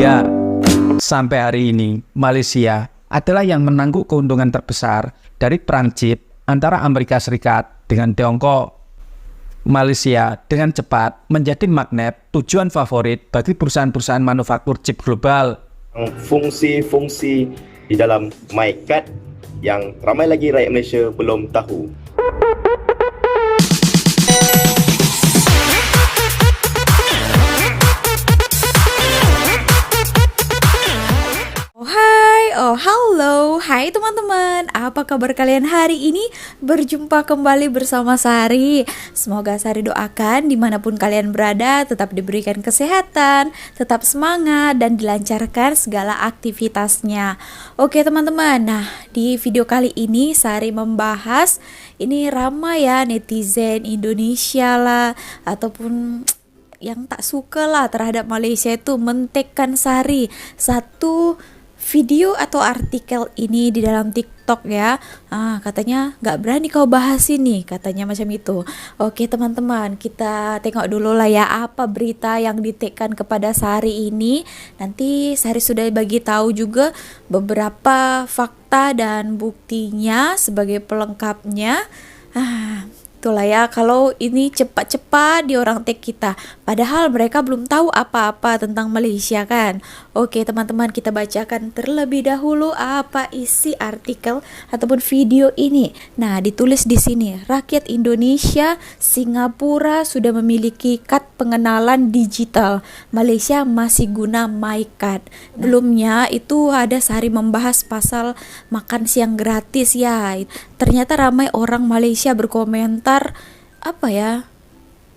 Iya, sampai hari ini Malaysia adalah yang menangguh keuntungan terbesar dari perang chip antara Amerika Serikat dengan Tiongkok. Malaysia dengan cepat menjadi magnet tujuan favorit bagi perusahaan-perusahaan manufaktur chip global. Fungsi-fungsi di dalam MyCard yang ramai lagi rakyat Malaysia belum tahu. Halo, hai teman-teman, apa kabar kalian hari ini? Berjumpa kembali bersama Sari. Semoga Sari doakan dimanapun kalian berada tetap diberikan kesehatan, tetap semangat dan dilancarkan segala aktivitasnya. Oke teman-teman, nah di video kali ini Sari membahas, ini ramai ya netizen Indonesia lah ataupun yang tak suka lah terhadap Malaysia itu mentekkan Sari satu video atau artikel ini di dalam TikTok ya. Katanya nggak berani kau bahas ini, katanya macam itu. Oke teman-teman, kita tengok dulu lah ya apa berita yang ditekan kepada Sari ini. Nanti Sari sudah bagi tahu juga beberapa fakta dan buktinya sebagai pelengkapnya. Itulah ya, kalau ini cepat-cepat di orang tag kita, padahal mereka belum tahu apa-apa tentang Malaysia kan. Oke teman-teman, kita bacakan terlebih dahulu apa isi artikel ataupun video ini. Nah, ditulis di sini, rakyat Indonesia, Singapura sudah memiliki kad pengenalan digital, Malaysia masih guna MyCard. Sebelumnya itu ada Sari membahas pasal makan siang gratis ya. Ternyata ramai orang Malaysia berkomentar apa ya,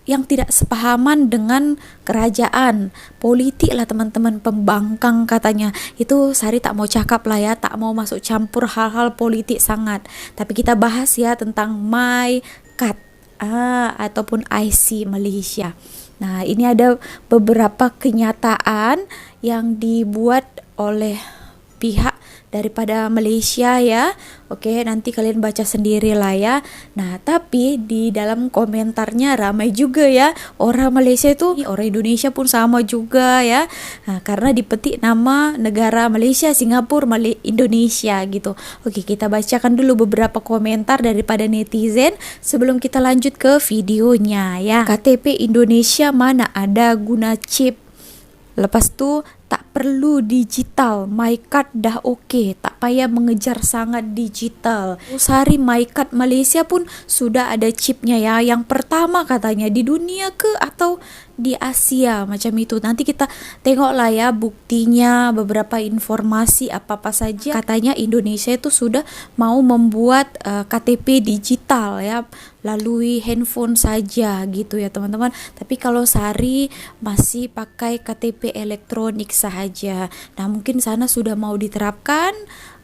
yang tidak sepahaman dengan kerajaan politik lah teman-teman, pembangkang katanya. Itu Sari tak mau cakap lah ya, tak mau masuk campur hal-hal politik sangat, tapi kita bahas ya tentang MyCard ataupun IC Malaysia. Nah, ini ada beberapa kenyataan yang dibuat oleh pihak daripada Malaysia ya. Oke, nanti kalian baca sendiri lah ya. Nah, tapi di dalam komentarnya ramai juga ya, orang Malaysia itu, orang Indonesia pun sama juga ya. Nah, karena dipetik nama negara Malaysia, Singapura, Indonesia gitu. Oke, kita bacakan dulu beberapa komentar daripada netizen sebelum kita lanjut ke videonya ya. KTP Indonesia mana ada guna chip. Lepas tu tak perlu digital, MyCard dah okey, tak payah mengejar sangat digital. Sari MyCard Malaysia pun sudah ada chipnya ya, yang pertama katanya di dunia ke atau di Asia macam itu. Nanti kita tengoklah ya buktinya, beberapa informasi apa-apa saja. Katanya Indonesia itu sudah mau membuat KTP digital ya, lalui handphone saja gitu ya teman-teman. Tapi kalau Sari masih pakai KTP elektronik sahaja. Nah, mungkin sana sudah mau diterapkan,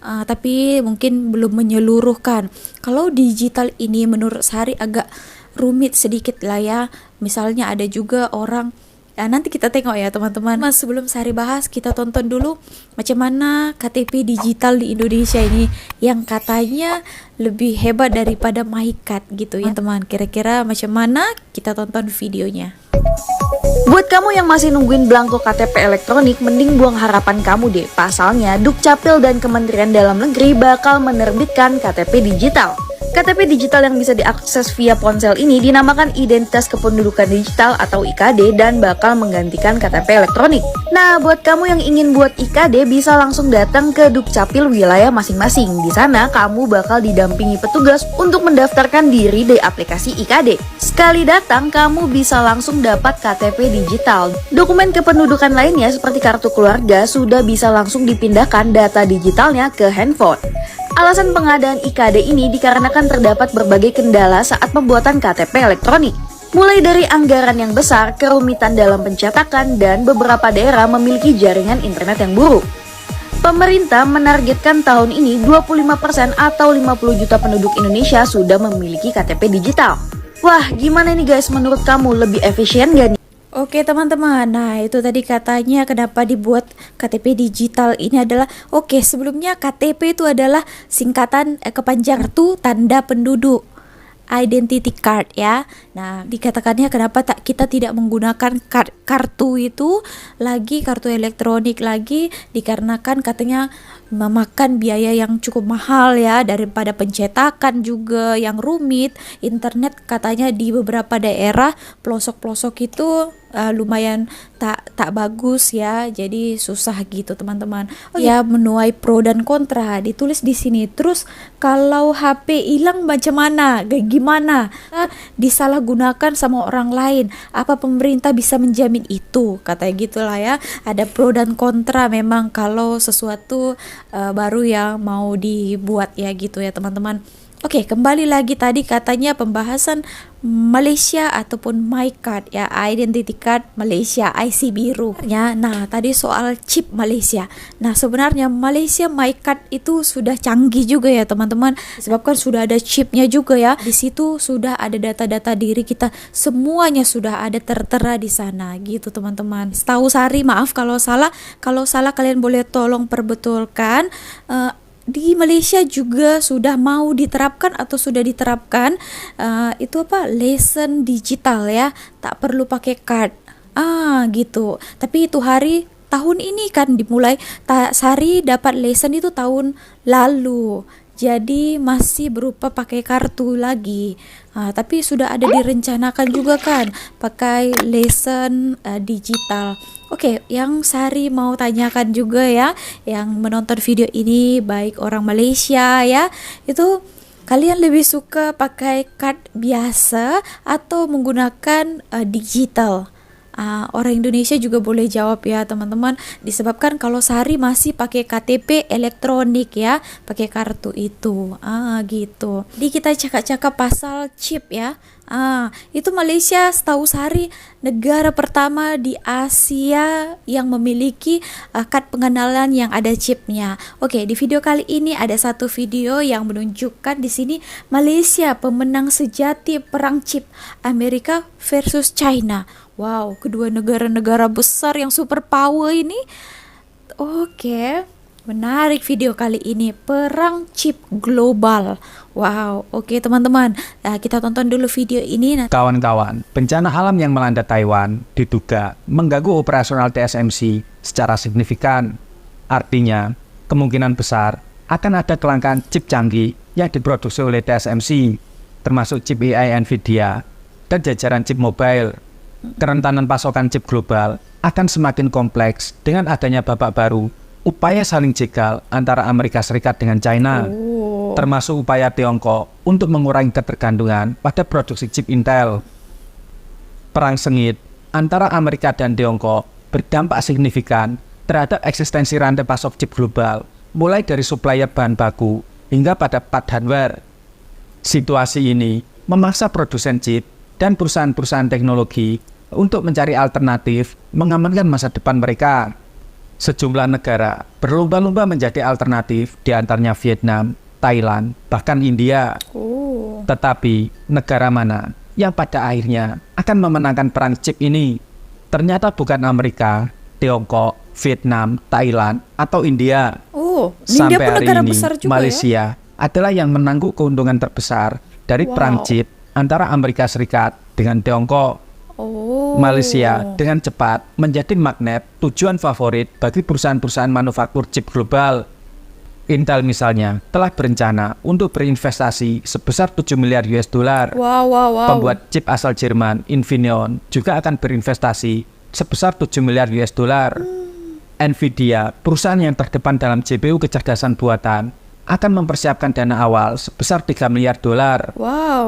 tapi mungkin belum menyeluruhkan. Kalau digital ini menurut Sari agak rumit sedikit lah ya. Misalnya ada juga orang, nanti kita tengok ya teman-teman. Mas, sebelum Sari bahas, kita tonton dulu macam mana KTP digital di Indonesia ini yang katanya lebih hebat daripada MyCard gitu ya teman. Kira-kira macam mana? Kita tonton videonya. Buat kamu yang masih nungguin belangko KTP elektronik, mending buang harapan kamu deh. Pasalnya, Dukcapil dan Kementerian Dalam Negeri bakal menerbitkan KTP digital. KTP digital yang bisa diakses via ponsel ini dinamakan Identitas Kependudukan Digital atau IKD dan bakal menggantikan KTP elektronik. Nah, buat kamu yang ingin buat IKD bisa langsung datang ke Dukcapil wilayah masing-masing. Di sana kamu bakal didampingi petugas untuk mendaftarkan diri di aplikasi IKD. Sekali datang, kamu bisa langsung dapat KTP digital. Dokumen kependudukan lainnya seperti kartu keluarga sudah bisa langsung dipindahkan data digitalnya ke handphone. Alasan pengadaan IKD ini dikarenakan terdapat berbagai kendala saat pembuatan KTP elektronik. Mulai dari anggaran yang besar, kerumitan dalam pencetakan, dan beberapa daerah memiliki jaringan internet yang buruk. Pemerintah menargetkan tahun ini 25% atau 50 juta penduduk Indonesia sudah memiliki KTP digital. Wah, gimana nih guys, menurut kamu lebih efisien gak nih? Oke teman-teman, nah itu tadi katanya kenapa dibuat KTP digital ini adalah, sebelumnya KTP itu adalah singkatan kepanjangan kartu tanda penduduk. identity card ya. Nah, dikatakannya kenapa kita tidak menggunakan kartu itu lagi, kartu elektronik lagi, dikarenakan katanya memakan biaya yang cukup mahal ya, daripada pencetakan juga yang rumit. Internet katanya di beberapa daerah pelosok-pelosok itu lumayan tak bagus ya, jadi susah gitu teman-teman. Ya, menuai pro dan kontra ditulis di sini. Terus kalau HP hilang macam mana? Gimana? Disalahgunakan sama orang lain. Apa pemerintah bisa menjamin itu? Katanya gitulah ya. Ada pro dan kontra memang kalau sesuatu baru yang mau dibuat ya gitu ya teman-teman. Oke, kembali lagi tadi katanya pembahasan Malaysia ataupun MyCard ya, Identity Card Malaysia IC biru ya. Nah, tadi soal chip Malaysia. Nah, sebenarnya Malaysia MyCard itu sudah canggih juga ya teman-teman, sebabkan sudah ada chipnya juga ya. Di situ sudah ada data-data diri kita, semuanya sudah ada tertera di sana gitu teman-teman. Setahu Sari, maaf kalau salah kalian boleh tolong perbetulkan. Di Malaysia juga sudah mau diterapkan atau sudah diterapkan itu lesson digital ya, tak perlu pakai card gitu. Tapi itu hari tahun ini kan dimulai. Sari dapat lesson itu tahun lalu, jadi masih berupa pakai kartu lagi. Tapi sudah ada direncanakan juga kan pakai lesson digital. Oke, yang Sari mau tanyakan juga ya, yang menonton video ini baik orang Malaysia ya, itu kalian lebih suka pakai card biasa atau menggunakan digital? Orang Indonesia juga boleh jawab ya teman-teman, disebabkan kalau Sari masih pakai KTP elektronik ya, pakai kartu itu gitu. Jadi kita cakap-cakap pasal chip ya. Itu Malaysia setahu Sari negara pertama di Asia yang memiliki kad pengenalan yang ada chipnya. Oke, di video kali ini ada satu video yang menunjukkan di sini Malaysia pemenang sejati perang chip Amerika versus China. Wow, kedua negara-negara besar yang super power ini. Oke, menarik video kali ini, perang chip global. Wow, oke teman-teman, kita tonton dulu video ini. Kawan-kawan, bencana alam yang melanda Taiwan diduga mengganggu operasional TSMC secara signifikan. Artinya, kemungkinan besar akan ada kelangkaan chip canggih yang diproduksi oleh TSMC, termasuk chip AI Nvidia dan jajaran chip mobile. Kerentanan pasokan chip global akan semakin kompleks dengan adanya babak baru, upaya saling jegal antara Amerika Serikat dengan China, termasuk upaya Tiongkok untuk mengurangi ketergantungan pada produksi chip Intel. Perang sengit antara Amerika dan Tiongkok berdampak signifikan terhadap eksistensi rantai pasok chip global, mulai dari supplier bahan baku hingga pada part hardware. Situasi ini memaksa produsen chip dan perusahaan-perusahaan teknologi untuk mencari alternatif mengamankan masa depan mereka. Sejumlah negara berlomba-lomba menjadi alternatif, di antaranya Vietnam, Thailand, bahkan India. Tetapi negara mana yang pada akhirnya akan memenangkan perang chip ini? Ternyata bukan Amerika, Tiongkok, Vietnam, Thailand, atau India. Sampai hari ini Malaysia adalah yang menanggung keuntungan terbesar dari perang chip antara Amerika Serikat dengan Tiongkok. Malaysia dengan cepat menjadi magnet tujuan favorit bagi perusahaan-perusahaan manufaktur chip global. Intel misalnya telah berencana untuk berinvestasi sebesar 7 miliar US dollar. Pembuat chip asal Jerman, Infineon, juga akan berinvestasi sebesar 7 miliar US dollar. Nvidia, perusahaan yang terdepan dalam GPU kecerdasan buatan, akan mempersiapkan dana awal sebesar 3 miliar dolar.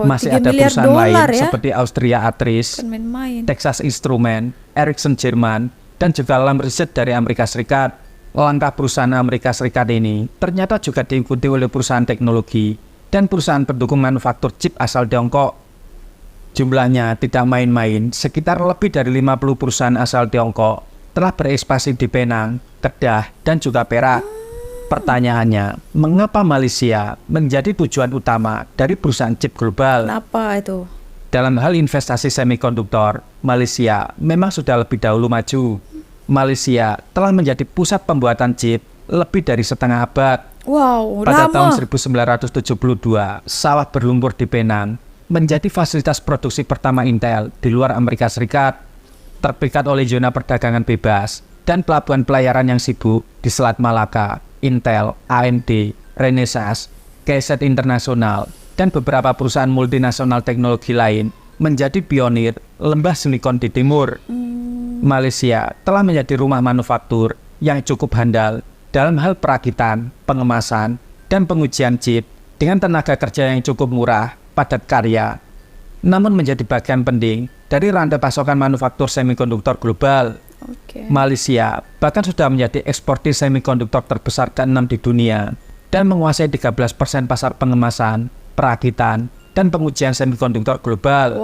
Masih ada perusahaan lain ya? Seperti Austria Atris, Texas Instrument, Ericsson Jerman, dan juga Lam Research dari Amerika Serikat. Langkah perusahaan Amerika Serikat ini ternyata juga diikuti oleh perusahaan teknologi dan perusahaan pendukung manufaktur chip asal Tiongkok. Jumlahnya tidak main-main, sekitar lebih dari 50 perusahaan asal Tiongkok telah berekspansi di Penang, Kedah, dan juga Perak. Pertanyaannya, mengapa Malaysia menjadi tujuan utama dari perusahaan chip global? Kenapa itu? Dalam hal investasi semikonduktor, Malaysia memang sudah lebih dahulu maju. Malaysia telah menjadi pusat pembuatan chip lebih dari setengah abad. Pada tahun 1972, sawah berlumpur di Penang menjadi fasilitas produksi pertama Intel di luar Amerika Serikat, terpikat oleh zona perdagangan bebas dan pelabuhan pelayaran yang sibuk di Selat Malaka. Intel, AMD, Renesas, KZ Internasional, dan beberapa perusahaan multinasional teknologi lain menjadi pionir lembah silikon di timur. Malaysia telah menjadi rumah manufaktur yang cukup handal dalam hal perakitan, pengemasan, dan pengujian chip dengan tenaga kerja yang cukup murah, padat karya, namun menjadi bagian penting dari rantai pasokan manufaktur semikonduktor global. Malaysia bahkan sudah menjadi eksportir semikonduktor terbesar ke-6 di dunia dan menguasai 13% pasar pengemasan, perakitan, dan pengujian semikonduktor global.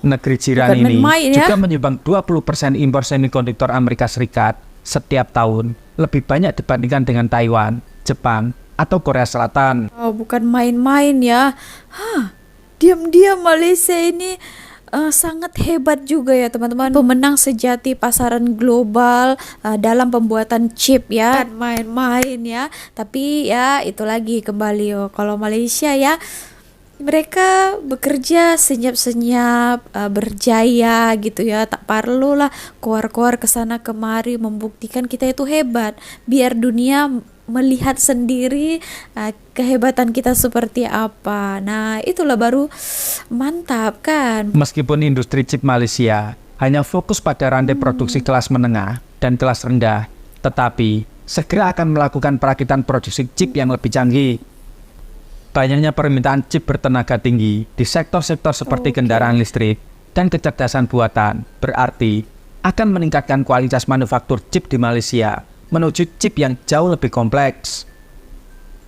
Negeri jiran Bukan ini main-main ya. juga menyumbang 20% impor semikonduktor Amerika Serikat setiap tahun, lebih banyak dibandingkan dengan Taiwan, Jepang, atau Korea Selatan. Bukan main-main ya. Diam-diam Malaysia ini sangat hebat juga ya teman-teman. Pemenang sejati pasaran global dalam pembuatan chip ya. Bukan main-main ya. Tapi ya itu lagi kembali kalau Malaysia ya, mereka bekerja senyap-senyap, berjaya gitu ya. Tak perlulah keluar-keluar kesana kemari membuktikan kita itu hebat. Biar dunia melihat sendiri kehebatan kita seperti apa. Nah, itulah baru mantap kan. Meskipun industri chip Malaysia hanya fokus pada rantai produksi kelas menengah dan kelas rendah, tetapi segera akan melakukan perakitan produksi chip yang lebih canggih. Banyaknya permintaan chip bertenaga tinggi di sektor-sektor seperti kendaraan listrik dan kecerdasan buatan berarti akan meningkatkan kualitas manufaktur chip di Malaysia menuju chip yang jauh lebih kompleks.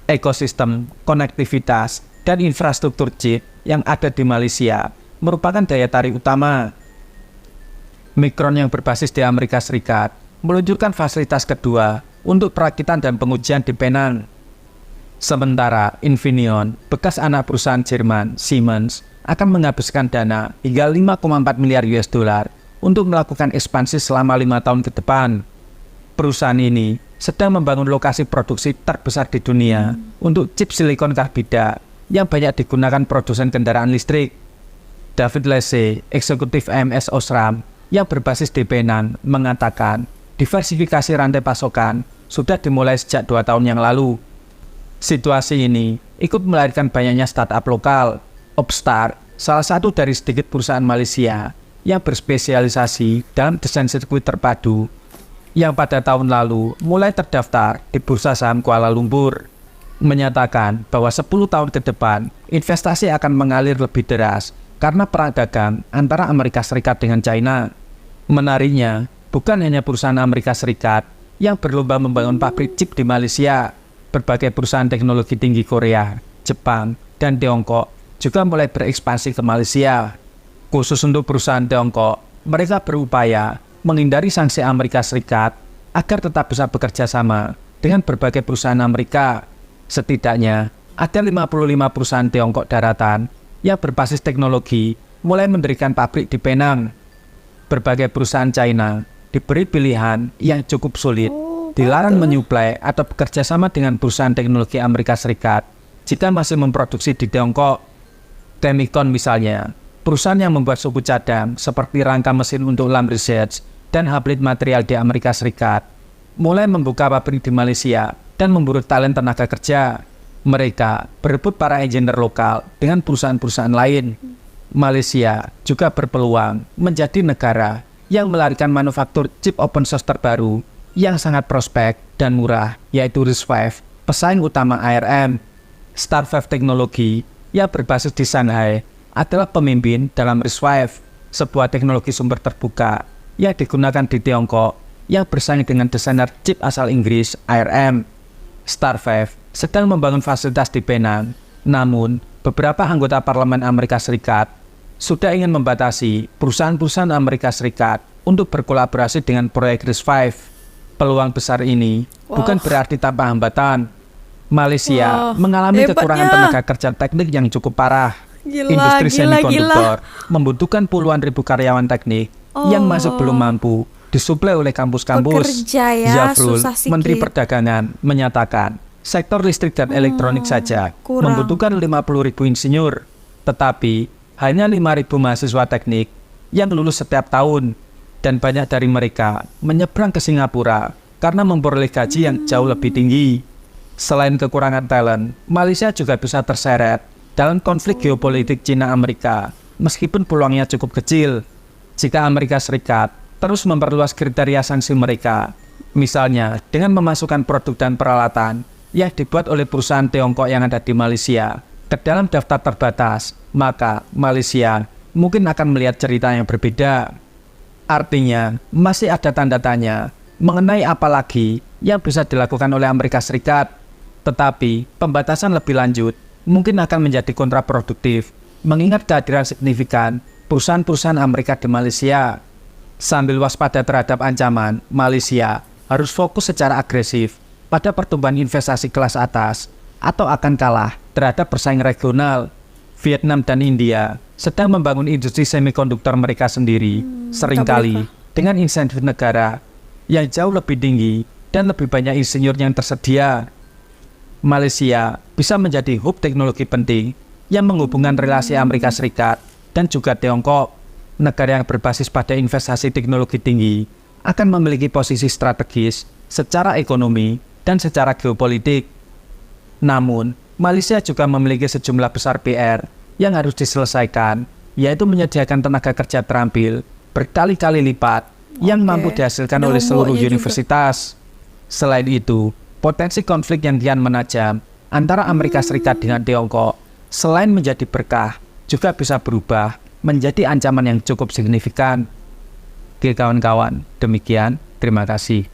Ekosistem, konektivitas, dan infrastruktur chip yang ada di Malaysia merupakan daya tarik utama. Micron yang berbasis di Amerika Serikat meluncurkan fasilitas kedua untuk perakitan dan pengujian di Penang. Sementara Infineon, bekas anak perusahaan Jerman, Siemens, akan menghabiskan dana hingga 5,4 miliar US dollar untuk melakukan ekspansi selama 5 tahun ke depan. Perusahaan ini sedang membangun lokasi produksi terbesar di dunia untuk chip silikon karbida yang banyak digunakan produsen kendaraan listrik. David Lacey, eksekutif AMS Osram yang berbasis di Penang, mengatakan diversifikasi rantai pasokan sudah dimulai sejak 2 tahun yang lalu. Situasi ini ikut melahirkan banyaknya startup lokal. Opstar, salah satu dari sedikit perusahaan Malaysia yang berspesialisasi dalam desain sirkuit terpadu, yang pada tahun lalu mulai terdaftar di Bursa Saham Kuala Lumpur, menyatakan bahwa 10 tahun ke depan investasi akan mengalir lebih deras karena perang dagang antara Amerika Serikat dengan China. Menariknya, bukan hanya perusahaan Amerika Serikat yang berlomba membangun pabrik chip di Malaysia, berbagai perusahaan teknologi tinggi Korea, Jepang, dan Tiongkok juga mulai berekspansi ke Malaysia. Khusus untuk perusahaan Tiongkok, mereka berupaya menghindari sanksi Amerika Serikat agar tetap bisa bekerja sama dengan berbagai perusahaan Amerika. Setidaknya, ada 55 perusahaan Tiongkok daratan yang berbasis teknologi mulai mendirikan pabrik di Penang. Berbagai perusahaan China diberi pilihan yang cukup sulit, dilarang menyuplai atau bekerja sama dengan perusahaan teknologi Amerika Serikat jika masih memproduksi di Tiongkok. Temicon misalnya, perusahaan yang membuat suku cadang seperti rangka mesin untuk Lam Research dan hybrid material di Amerika Serikat, mulai membuka pabrik di Malaysia dan memburu talent tenaga kerja. Mereka berebut para engineer lokal dengan perusahaan-perusahaan lain. Malaysia juga berpeluang menjadi negara yang melahirkan manufaktur chip open source terbaru yang sangat prospek dan murah, yaitu RISC-V, pesaing utama ARM. Star5 Teknologi yang berbasis di Shanghai adalah pemimpin dalam RISC-V, sebuah teknologi sumber terbuka yang digunakan di Tiongkok yang bersaing dengan desainer chip asal Inggris ARM. Star5 sedang membangun fasilitas di Penang, namun beberapa anggota parlemen Amerika Serikat sudah ingin membatasi perusahaan-perusahaan Amerika Serikat untuk berkolaborasi dengan proyek RISC-V. Peluang besar ini bukan berarti tanpa hambatan. Malaysia mengalami kekurangan tenaga kerja teknik yang cukup parah. Industri semikonduktor membutuhkan puluhan ribu karyawan teknik yang masih belum mampu disuplai oleh kampus-kampus. Zafrul, Menteri Perdagangan, menyatakan sektor listrik dan elektronik saja membutuhkan 50 ribu insinyur. Tetapi hanya 5.000 mahasiswa teknik yang lulus setiap tahun, dan banyak dari mereka menyeberang ke Singapura karena memperoleh gaji yang jauh lebih tinggi. Selain kekurangan talent, Malaysia juga bisa terseret dalam konflik geopolitik Cina-Amerika, meskipun peluangnya cukup kecil. Jika Amerika Serikat terus memperluas kriteria sanksi mereka, misalnya dengan memasukkan produk dan peralatan yang dibuat oleh perusahaan Tiongkok yang ada di Malaysia ke dalam daftar terbatas, maka Malaysia mungkin akan melihat cerita yang berbeda. Artinya, masih ada tanda tanya mengenai apa lagi yang bisa dilakukan oleh Amerika Serikat. Tetapi, pembatasan lebih lanjut mungkin akan menjadi kontraproduktif, mengingat kehadiran signifikan perusahaan-perusahaan Amerika di Malaysia. Sambil waspada terhadap ancaman, Malaysia harus fokus secara agresif pada pertumbuhan investasi kelas atas atau akan kalah terhadap persaing regional. Vietnam dan India sedang membangun industri semikonduktor mereka sendiri, seringkali dengan insentif negara yang jauh lebih tinggi dan lebih banyak insinyur yang tersedia. Malaysia bisa menjadi hub teknologi penting yang menghubungkan relasi Amerika Serikat dan juga Tiongkok. Negara yang berbasis pada investasi teknologi tinggi akan memiliki posisi strategis secara ekonomi dan secara geopolitik. Namun, Malaysia juga memiliki sejumlah besar PR yang harus diselesaikan, yaitu menyediakan tenaga kerja terampil berkali-kali lipat yang mampu dihasilkan oleh seluruh universitas. Selain itu, potensi konflik yang kian menajam antara Amerika Serikat dengan Tiongkok, selain menjadi berkah, juga bisa berubah menjadi ancaman yang cukup signifikan. Oke kawan-kawan, demikian. Terima kasih.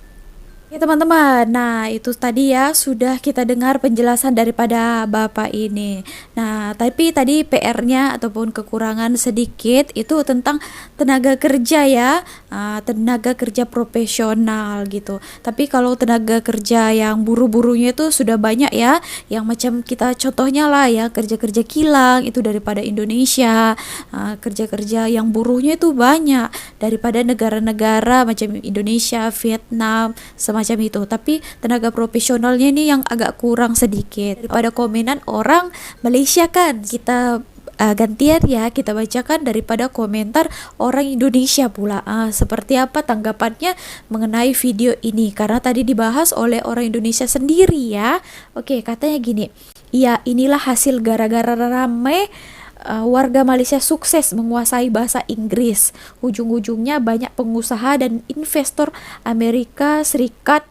Ya teman-teman, nah itu tadi ya sudah kita dengar penjelasan daripada Bapak ini. Nah, tapi tadi PR-nya ataupun kekurangan sedikit itu tentang tenaga kerja ya, tenaga kerja profesional gitu. Tapi kalau tenaga kerja yang buru-burunya itu sudah banyak ya, yang macam kita contohnya lah ya, kerja-kerja kilang itu daripada Indonesia, kerja-kerja yang buruhnya itu banyak daripada negara-negara macam Indonesia, Vietnam, semacam itu. Tapi tenaga profesionalnya ini yang agak kurang sedikit daripada komenan orang Malaysia kan. Kita gantian ya, kita bacakan daripada komentar orang Indonesia pula. Seperti apa tanggapannya mengenai video ini, karena tadi dibahas oleh orang Indonesia sendiri ya. Oke, katanya gini, ya inilah hasil gara-gara ramai warga Malaysia sukses menguasai bahasa Inggris. Ujung-ujungnya banyak pengusaha dan investor Amerika Serikat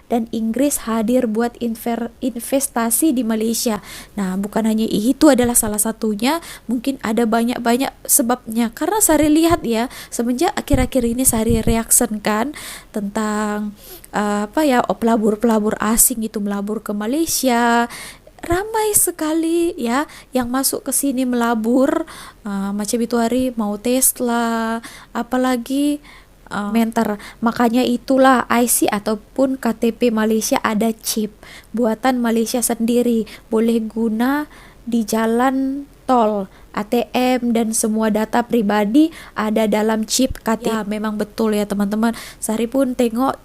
dan Inggris hadir buat investasi di Malaysia. Nah, bukan hanya itu adalah salah satunya, mungkin ada banyak-banyak sebabnya. Karena saya lihat ya, semenjak akhir-akhir ini saya reaction kan tentang pelabur-pelabur asing itu melabur ke Malaysia. Ramai sekali ya yang masuk ke sini melabur, macam itu hari mau Tesla, apalagi mentor. Makanya itulah IC ataupun KTP Malaysia ada chip buatan Malaysia sendiri, boleh guna di jalan tol, ATM dan semua data pribadi ada dalam chip KTP. Ya, memang betul ya teman-teman. Sari pun tengok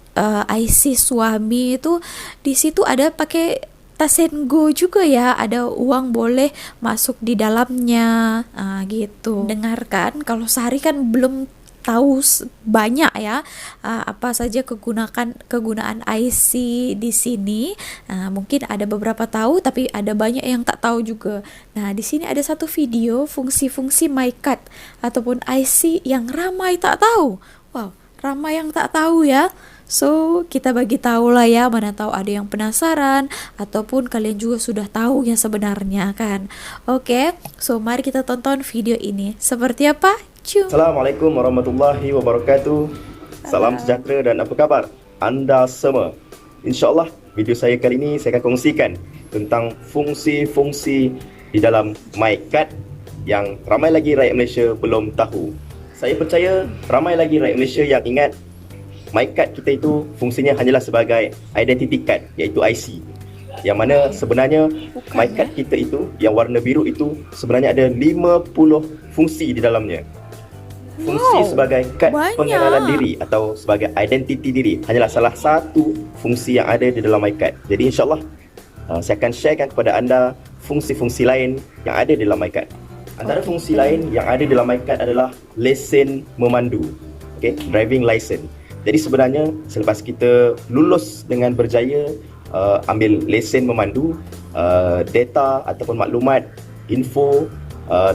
IC suami itu di situ ada pakai Tasengo juga ya, ada uang boleh masuk di dalamnya, gitu. Dengarkan, kalau Sari kan belum tahu banyak ya apa saja kegunaan IC di sini. Mungkin ada beberapa tahu, tapi ada banyak yang tak tahu juga. Nah, di sini ada satu video fungsi-fungsi MyCard ataupun IC yang ramai tak tahu. Wow, ramai yang tak tahu ya. So, kita bagi tahu lah ya, mana tahu ada yang penasaran ataupun kalian juga sudah tahu yang sebenarnya kan. Oke, so mari kita tonton video ini. Seperti apa? Cium. Assalamualaikum warahmatullahi wabarakatuh. Salam sejahtera dan apa kabar anda semua? InsyaAllah video saya kali ini saya akan kongsikan tentang fungsi-fungsi di dalam MyCard yang ramai lagi rakyat Malaysia belum tahu. Saya percaya ramai lagi rakyat Malaysia yang ingat MyCard kita itu fungsinya hanyalah sebagai identity card, iaitu IC. Yang mana sebenarnya MyCard kita itu yang warna biru itu sebenarnya ada 50 fungsi di dalamnya. Fungsi sebagai kad pengenalan diri atau sebagai identiti diri hanyalah salah satu fungsi yang ada di dalam MyCard. Jadi insyaAllah saya akan sharekan kepada anda fungsi-fungsi lain yang ada di dalam MyCard. Antara fungsi lain yang ada dalam MyCard adalah lesen memandu. Okay, driving license. Jadi sebenarnya selepas kita lulus dengan berjaya ambil lesen memandu, data ataupun maklumat, info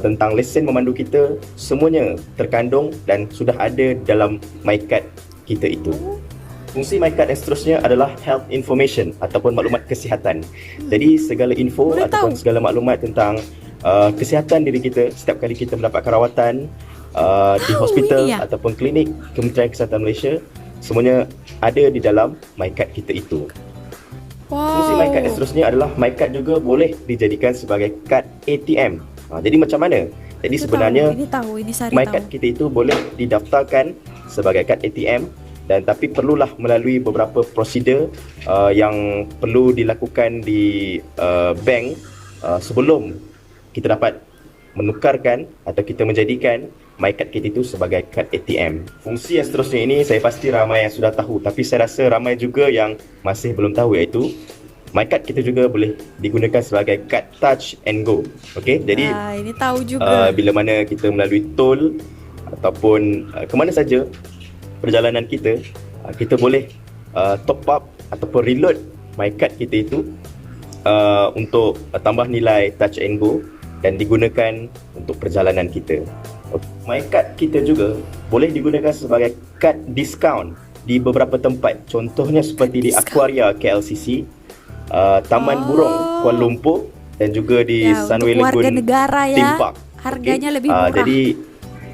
tentang lesen memandu kita semuanya terkandung dan sudah ada dalam MyCard kita itu. Fungsi MyCard yang seterusnya adalah health information ataupun maklumat kesihatan. Jadi segala info ataupun segala maklumat tentang kesihatan diri kita setiap kali kita mendapatkan rawatan di hospital ataupun klinik Kementerian Kesihatan Malaysia, semuanya ada di dalam MyCard kita itu. Fungsi MyCard yang seterusnya adalah MyCard juga boleh dijadikan sebagai kad ATM. Jadi macam mana? Jadi sebenarnya MyCard kita itu boleh didaftarkan sebagai kad ATM, dan tapi perlulah melalui beberapa prosedur yang perlu dilakukan di bank sebelum kita dapat menukarkan atau kita menjadikan MyCard kita itu sebagai kad ATM. Fungsi yang seterusnya ini saya pasti ramai yang sudah tahu, tapi saya rasa ramai juga yang masih belum tahu, iaitu MyCard kita juga boleh digunakan sebagai kad touch and go. Okey, jadi ini tahu juga. Bila mana kita melalui tol ataupun ke mana saja perjalanan kita, kita boleh top up ataupun reload MyCard kita itu untuk tambah nilai touch and go dan digunakan untuk perjalanan kita. MyCard kita juga boleh digunakan sebagai kad diskaun di beberapa tempat. Contohnya seperti di Aquaria KLCC, Taman Burung Kuala Lumpur dan juga di Sunway Lagoon Theme Park. Harganya lebih murah. Jadi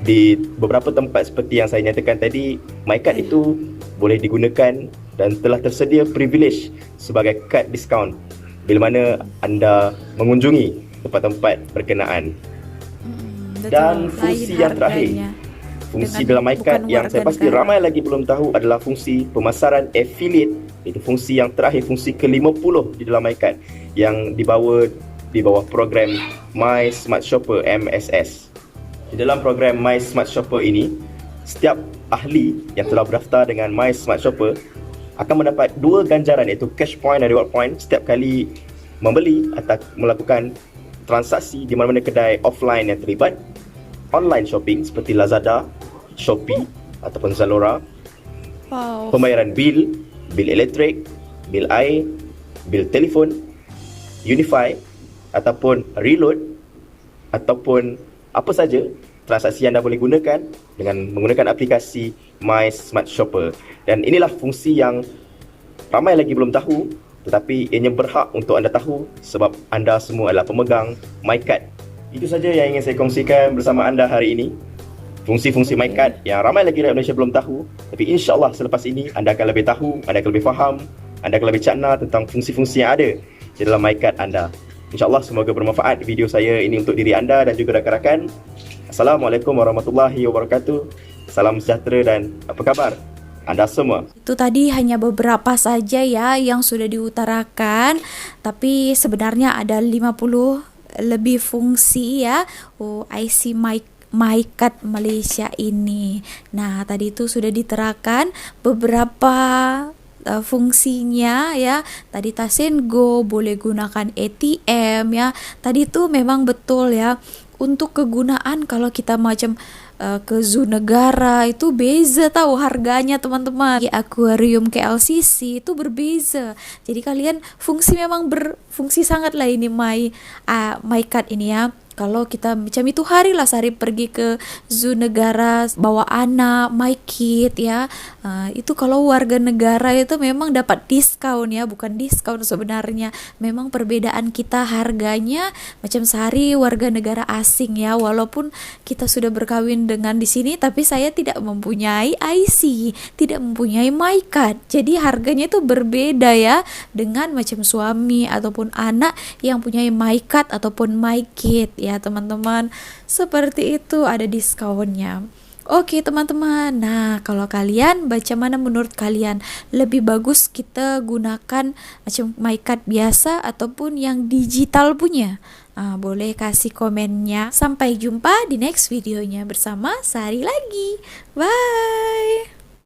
di beberapa tempat seperti yang saya nyatakan tadi, MyCard itu boleh digunakan dan telah tersedia privilege sebagai kad diskaun bila mana anda mengunjungi tempat-tempat berkenaan. Dan fungsi yang terakhir, fungsi dalam MyCard yang saya pasti ramai lagi belum tahu adalah fungsi pemasaran affiliate. Itu fungsi yang terakhir, fungsi ke-50 di dalam MyCard yang di bawah program My Smart Shopper MSS. Di dalam program My Smart Shopper ini, setiap ahli yang telah berdaftar dengan My Smart Shopper akan mendapat 2 ganjaran, iaitu cash point dan reward point setiap kali membeli atau melakukan transaksi di mana-mana kedai offline yang terlibat, online shopping seperti Lazada, Shopee ataupun Zalora, pembayaran bil elektrik, bil air, bil telefon, Unify ataupun reload ataupun apa saja transaksi yang anda boleh gunakan dengan menggunakan aplikasi My Smart Shopper. Dan inilah fungsi yang ramai lagi belum tahu, tetapi ianya berhak untuk anda tahu sebab anda semua adalah pemegang MyCard. Itu saja yang ingin saya kongsikan bersama anda hari ini. Fungsi-fungsi MyCard yang ramai lagi rakyat Malaysia belum tahu, tapi insya-Allah selepas ini anda akan lebih tahu, anda akan lebih faham, anda akan lebih cakna tentang fungsi-fungsi yang ada di dalam MyCard anda. InsyaAllah semoga bermanfaat video saya ini untuk diri anda dan juga rakan-rakan. Assalamualaikum warahmatullahi wabarakatuh. Salam sejahtera dan apa kabar anda semua? Itu tadi hanya beberapa saja ya yang sudah diutarakan, tapi sebenarnya ada 50 lebih fungsi ya. IC MyCard Malaysia ini. Nah, tadi itu sudah diterakan beberapa fungsinya ya. Tadi Touch and Go, boleh gunakan ATM ya. Tadi itu memang betul ya. Untuk kegunaan kalau kita macam ke zoo negara itu beza tahu harganya teman-teman. Di akuarium KLCC itu berbeza. Jadi kalian memang berfungsi sangat lah ini MyCard ini ya. Kalau kita macam itu sehari pergi ke zoo negara bawa anak, MyKid ya. Itu kalau warga negara itu memang dapat diskaun ya, bukan diskaun sebenarnya. Memang perbedaan kita harganya macam sehari warga negara asing ya. Walaupun kita sudah berkawin dengan di sini, tapi saya tidak mempunyai IC, tidak mempunyai MyCard. Jadi harganya itu berbeda ya dengan macam suami ataupun anak yang punya MyCard ataupun MyKid ya teman-teman. Seperti itu, ada diskaunnya. Oke teman-teman, nah kalau kalian bagaimana menurut kalian? Lebih bagus kita gunakan macam MyCard biasa ataupun yang digital punya? Boleh kasih komennya. Sampai jumpa di next videonya bersama Sari lagi. Bye.